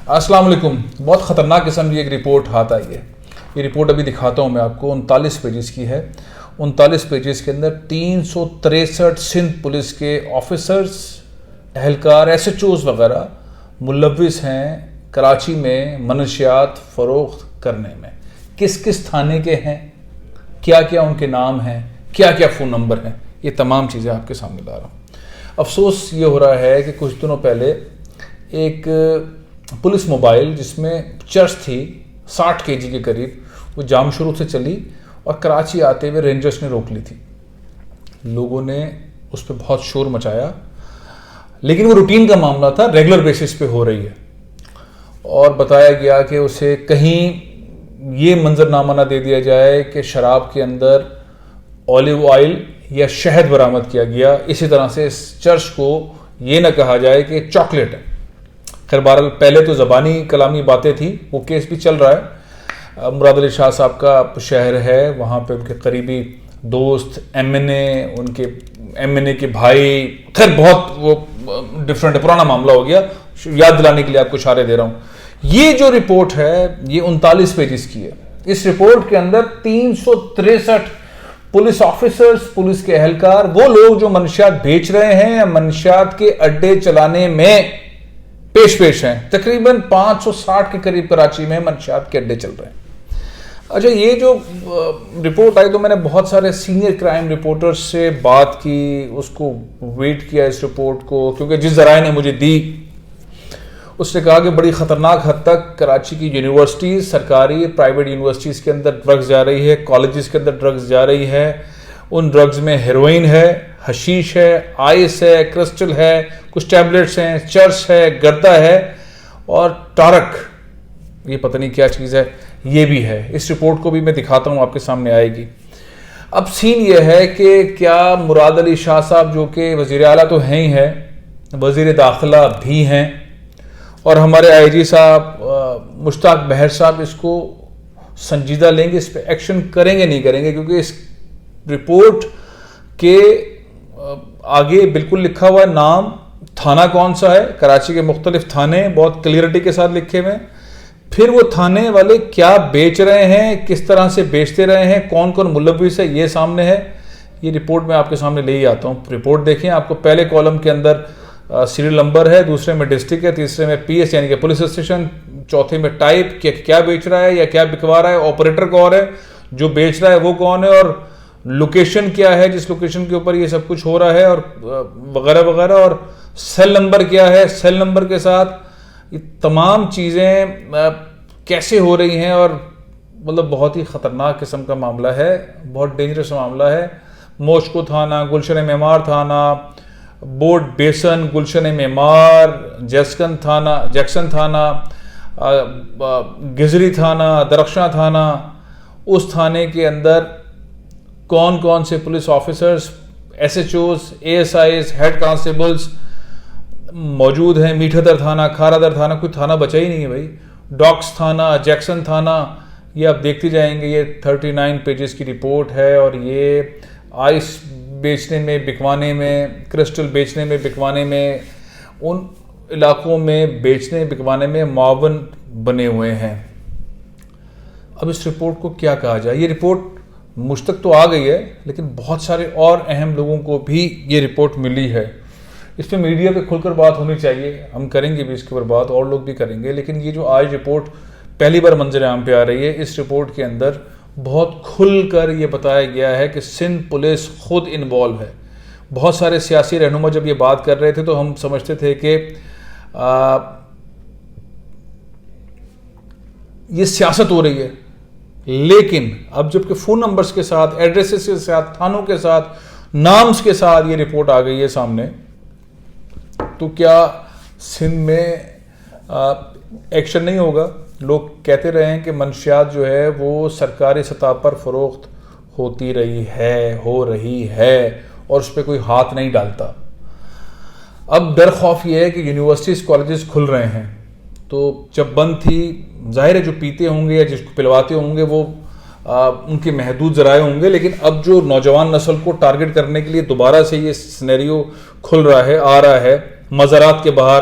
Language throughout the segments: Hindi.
अस्सलाम वालेकुम। बहुत ख़तरनाक किस्म की एक रिपोर्ट हाथ आई है। ये रिपोर्ट अभी दिखाता हूँ मैं आपको, 39 पेजेस की है। 39 पेजेस के अंदर 363 सिंध पुलिस के ऑफिसर्स, एहलकार, SHOs वगैरह मुलविस हैं कराची में मनशियात फ़रोख्त करने में। किस किस थाने के हैं, क्या क्या उनके नाम हैं, क्या क्या फ़ोन नंबर हैं, ये तमाम चीज़ें आपके सामने ला रहा हूँ। अफसोस ये हो रहा है कि कुछ दिनों पहले एक पुलिस मोबाइल जिसमें चर्च थी 60 kg के करीब, वो जाम शुरू से चली और कराची आते हुए रेंजर्स ने रोक ली थी। लोगों ने उस पर बहुत शोर मचाया, लेकिन वो रूटीन का मामला था, रेगुलर बेसिस पे हो रही है। और बताया गया कि उसे कहीं ये मंजरनामा ना दे दिया जाए कि शराब के अंदर ऑलिव ऑयल या शहद बरामद किया गया, इसी तरह से इस चर्च को ये ना कहा जाए कि चॉकलेट है। खैर बहरहाल पहले तो ज़बानी कलामी बातें थी, वो केस भी चल रहा है। मुराद अली शाह साहब का शहर है, वहाँ पे उनके करीबी दोस्त MNA, उनके MNA के भाई, खैर बहुत वो डिफरेंट है, पुराना मामला हो गया। याद दिलाने के लिए आपको इशारे दे रहा हूँ। ये जो रिपोर्ट है ये 39 पेजेस की है। इस रिपोर्ट के अंदर 363 पुलिस ऑफिसर्स, पुलिस के एहलकार, वो लोग जो मनशियात बेच रहे हैं, मनशियात के अड्डे चलाने में पेश हैं। तकरीबन 560 के करीब कराची में मनशियात के अड्डे चल रहे हैं। अच्छा, ये जो रिपोर्ट आई तो मैंने बहुत सारे सीनियर क्राइम रिपोर्टर्स से बात की, उसको वेट किया इस रिपोर्ट को, क्योंकि जिस ज़राए ने मुझे दी उसने कहा कि बड़ी ख़तरनाक हद तक कराची की यूनिवर्सिटीज़, सरकारी प्राइवेट यूनिवर्सिटीज़ के अंदर ड्रग्स जा रही है, कॉलेजेस के अंदर ड्रग्स जा रही है। उन ड्रग्स में हेरोइन है, हशीश है, आइस है, क्रिस्टल है, कुछ टैबलेट्स हैं, चर्च है, गर्दा है और टारक, ये पता नहीं क्या चीज़ है, ये भी है। इस रिपोर्ट को भी मैं दिखाता हूँ, आपके सामने आएगी। अब सीन ये है कि क्या मुराद अली शाह साहब, जो कि वज़ीर आला तो हैं ही हैं, वज़ीर दाखिला भी हैं, और हमारे IG साहब मुश्ताक बहर साहब इसको संजीदा लेंगे, इस पर एक्शन करेंगे नहीं करेंगे? क्योंकि इस रिपोर्ट के आगे बिल्कुल लिखा हुआ नाम, थाना कौन सा है, कराची के मुख्तलिफ थाने बहुत क्लियरिटी के साथ लिखे हुए हैं। फिर वो थाने वाले क्या बेच रहे हैं, किस तरह से बेचते रहे हैं, कौन कौन मुलविस है, ये सामने है। ये रिपोर्ट मैं आपके सामने ले ही आता हूँ। रिपोर्ट देखें, आपको पहले कॉलम के अंदर सीरियल नंबर है, दूसरे में डिस्ट्रिक्ट है, तीसरे में PS यानी कि पुलिस स्टेशन, चौथे में टाइप कि क्या बेच रहा है या क्या बिकवा रहा है, ऑपरेटर कौन है, जो बेच रहा है वो कौन है, और लोकेशन क्या है जिस लोकेशन के ऊपर ये सब कुछ हो रहा है, और वगैरह वगैरह, और सेल नंबर क्या है, सेल नंबर के साथ ये तमाम चीज़ें कैसे हो रही हैं। और मतलब बहुत ही ख़तरनाक किस्म का मामला है, बहुत डेंजरस मामला है। मोशको थाना, गुलशन मेमार थाना, बोर्ड बेसन, गुलशन मेमार, जैक्सन थाना, गिजरी थाना, दरख्शां थाना, उस थाने के अंदर कौन कौन से police officers, SHOs, ASIs, head constables मौजूद हैं। मीठादर थाना, खारादर थाना, कोई थाना बचा ही नहीं है भाई। डॉक्स थाना, जैक्सन थाना, ये आप देखते जाएंगे। ये 39 पेजेस की रिपोर्ट है, और ये आइस बेचने में, बिकवाने में, क्रिस्टल बेचने में, बिकवाने में, उन इलाकों में बेचने बिकवाने में मुआवन बने हुए हैं। अब इस रिपोर्ट को क्या कहा जाए? ये रिपोर्ट मुझ तक तो आ गई है, लेकिन बहुत सारे और अहम लोगों को भी ये रिपोर्ट मिली है। इस पर मीडिया पे खुलकर बात होनी चाहिए, हम करेंगे भी इसके ऊपर बात, और लोग भी करेंगे। लेकिन ये जो आज रिपोर्ट पहली बार मंजर आम पे आ रही है, इस रिपोर्ट के अंदर बहुत खुलकर ये बताया गया है कि सिंध पुलिस खुद इन्वॉल्व है। बहुत सारे सियासी रहनुमा जब ये बात कर रहे थे तो हम समझते थे कि ये सियासत हो रही है, लेकिन अब जबकि फ़ोन नंबर्स के साथ, एड्रेसेस के साथ, थानों के साथ, नाम्स के साथ ये रिपोर्ट आ गई है सामने, तो क्या सिंध में एक्शन नहीं होगा? लोग कहते रहे हैं कि मनशियात जो है वो सरकारी सतह पर फ़रोख्त होती रही है, हो रही है, और उस पर कोई हाथ नहीं डालता। अब डर खौफ ये है कि यूनिवर्सिटीज़, कॉलेजेस खुल रहे हैं, तो जब बंद थी, जाहिर है जो पीते होंगे या जिसको पिलवाते होंगे वो उनके महदूद ज़राए होंगे, लेकिन अब जो नौजवान नस्ल को टारगेट करने के लिए दोबारा से ये सिनेरियो खुल रहा है, आ रहा है। मज़ारात के बाहर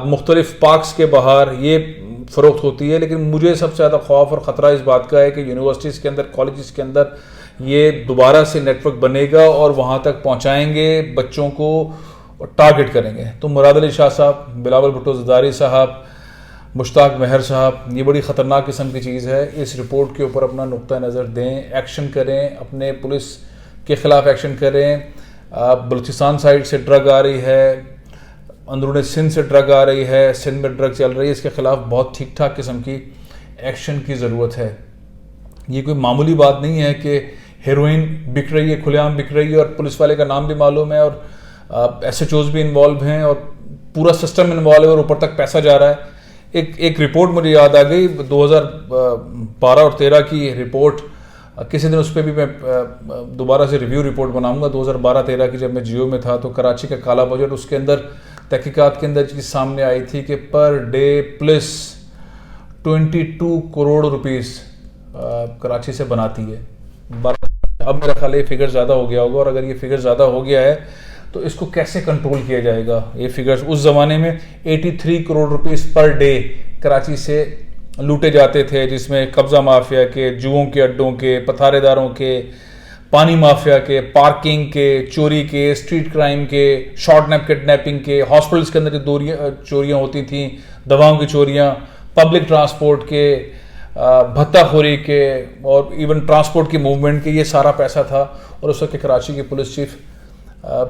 मुख्तलिफ पार्क्स के बाहर ये फ़रोख्त होती है। लेकिन मुझे सबसे ज़्यादा खौफ और ख़तरा इस बात का है कि यूनिवर्सिटीज़ के अंदर, कॉलेजेस के अंदर ये दोबारा से नेटवर्क बनेगा और वहाँ तक पहुँचाएंगे, बच्चों को टारगेट करेंगे। तो मुराद अली शाह साहब, बिलावल भुट्टो ज़रदारी साहब, मुश्ताक महर साहब, ये बड़ी ख़तरनाक किस्म की चीज़ है। इस रिपोर्ट के ऊपर अपना नुक्ता नज़र दें, एक्शन करें, अपने पुलिस के ख़िलाफ़ एक्शन करें। बलूचिस्तान साइड से ड्रग आ रही है, अंदरूनी सिंध से ड्रग आ रही है, सिंध में ड्रग चल रही है, इसके ख़िलाफ़ बहुत ठीक ठाक किस्म की एक्शन की ज़रूरत है। ये कोई मामूली बात नहीं है कि हेरोइन बिक रही है, खुलेआम बिक रही है और पुलिस वाले का नाम भी मालूम है और SHOs भी इन्वॉल्व हैं और पूरा सिस्टम इन्वॉल्व है और ऊपर तक पैसा जा रहा है। एक रिपोर्ट मुझे याद आ गई, 2012 और 13 की रिपोर्ट, किसी दिन उस पर भी मैं दोबारा से रिव्यू रिपोर्ट बनाऊंगा। 2012-13 की जब मैं जियो में था तो कराची का काला बजट, उसके अंदर तहकीकात के अंदर चीज़ सामने आई थी कि per day police 22 crore rupees Karachi से बनाती है। अब मेरा ख्याल ये फिगर ज़्यादा हो गया होगा और अगर ये फिगर ज़्यादा हो गया है तो इसको कैसे कंट्रोल किया जाएगा। ये फिगर्स उस ज़माने में 83 crore rupees per day Karachi से लूटे जाते थे, जिसमें कब्ज़ा माफिया के, जुओं के अड्डों के, पथारेदारों के, पानी माफिया के, पार्किंग के, चोरी के, स्ट्रीट क्राइम के, शॉर्ट नैप किडनैपिंग के, हॉस्पिटल्स के अंदर जो चोरियाँ होती थी, दवाओं की चोरियाँ, पब्लिक ट्रांसपोर्ट के, भत्ताखोरी के और इवन ट्रांसपोर्ट की मूवमेंट के, ये सारा पैसा था। और उस वक्त कराची के पुलिस चीफ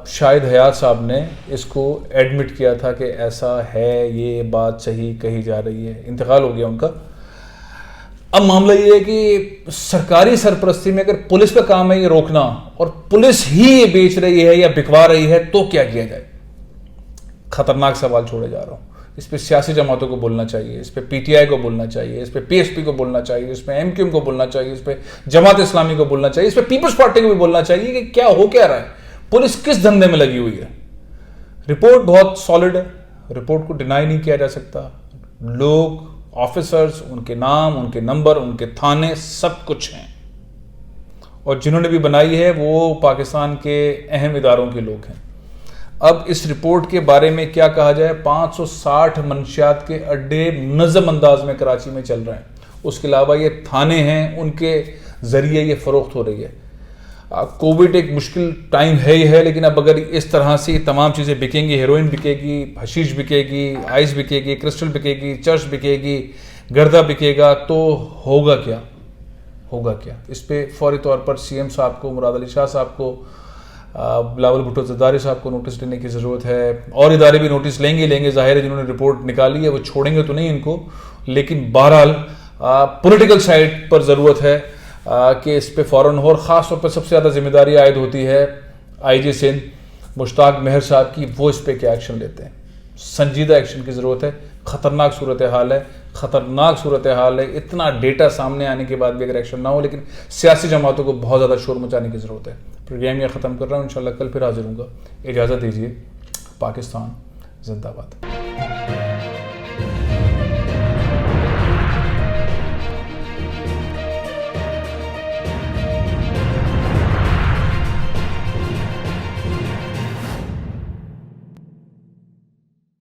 शाहिद हयात साहब ने इसको एडमिट किया था कि ऐसा है, ये बात सही कही जा रही है। इंतकाल हो गया उनका। अब मामला ये है कि सरकारी सरपरस्ती में अगर पुलिस का काम है ये रोकना और पुलिस ही ये बेच रही है या बिकवा रही है तो क्या किया जाए। खतरनाक सवाल छोड़े जा रहा हूँ। इस पर सियासी जमातों को बोलना चाहिए, इस पर PTI को बोलना चाहिए, इस पर PSP को बोलना चाहिए, इस पर MQM को बोलना चाहिए, इस पर जमात इस्लामी को बोलना चाहिए, इस पर पीपल्स पार्टी को भी बोलना चाहिए कि क्या हो क्या रहा है, पुलिस किस धंधे में लगी हुई है। रिपोर्ट बहुत सॉलिड है, रिपोर्ट को डिनाई नहीं किया जा सकता। लोग, ऑफिसर्स, उनके नाम, उनके नंबर, उनके थाने, सब कुछ हैं और जिन्होंने भी बनाई है वो पाकिस्तान के अहम इदारों के लोग हैं। अब इस रिपोर्ट के बारे में क्या कहा जाए, 560 मंशियात के अड्डे मुनज़्ज़म अंदाज में कराची में चल रहे हैं। उसके अलावा ये थाने हैं, उनके ज़रिए ये फ़रोख्त हो रही है। कोविड एक मुश्किल टाइम है ही है, लेकिन अब अगर इस तरह से तमाम चीज़ें बिकेंगी, हेरोइन बिकेगी, हशीश बिकेगी, आइस बिकेगी, क्रिस्टल बिकेगी, चर्च बिकेगी, गर्दा बिकेगा, तो होगा क्या, होगा क्या। इस पर फौरी तौर पर CM साहब को, मुराद अली शाह साहब को, बिलावल भुट्टो ज़रदारी साहब को नोटिस लेने की ज़रूरत है। और इदारे भी नोटिस लेंगे, ज़ाहिर है जिन्होंने रिपोर्ट निकाली है वो छोड़ेंगे तो नहीं इनको, लेकिन बहरहाल पॉलिटिकल साइड पर ज़रूरत है कि इस पे फ़ौरन हो। और ख़ास तौर पर सबसे ज़्यादा जिम्मेदारी आयद होती है IG सिंध मुश्ताक महर साहब की, वो इस पे क्या एक्शन लेते हैं। संजीदा एक्शन की ज़रूरत है। ख़तरनाक सूरत हाल है, ख़तरनाक सूरत हाल है। इतना डेटा सामने आने के बाद भी अगर एक्शन ना हो, लेकिन सियासी जमातों को बहुत ज़्यादा शोर मचाने की ज़रूरत है। प्रोग्राम यह ख़त्म कर रहा हूँ, इंशाल्लाह कल फिर हाजिर हूँगा। इजाज़त दीजिए। पाकिस्तान जिंदाबाद।